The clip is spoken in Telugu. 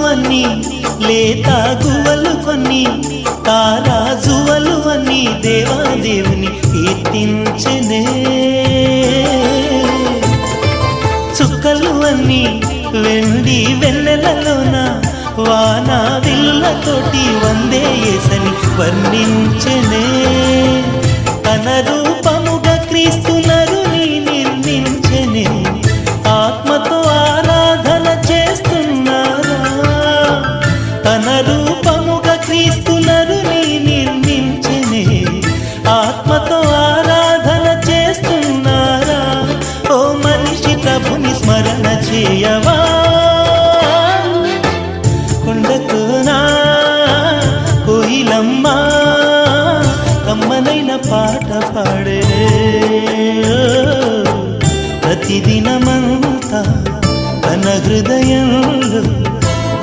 అన్నీ లేత గువ్వలు కొన్ని తారాజువలు అన్నీ దేవాదేవుని కీర్తించెనే చుక్కలు అన్నీ వెండి వెన్నెలలోన వానా విల్లులతోటి వందే యేసని వర్ణించెనే తన రూపముగా క్రీస్తున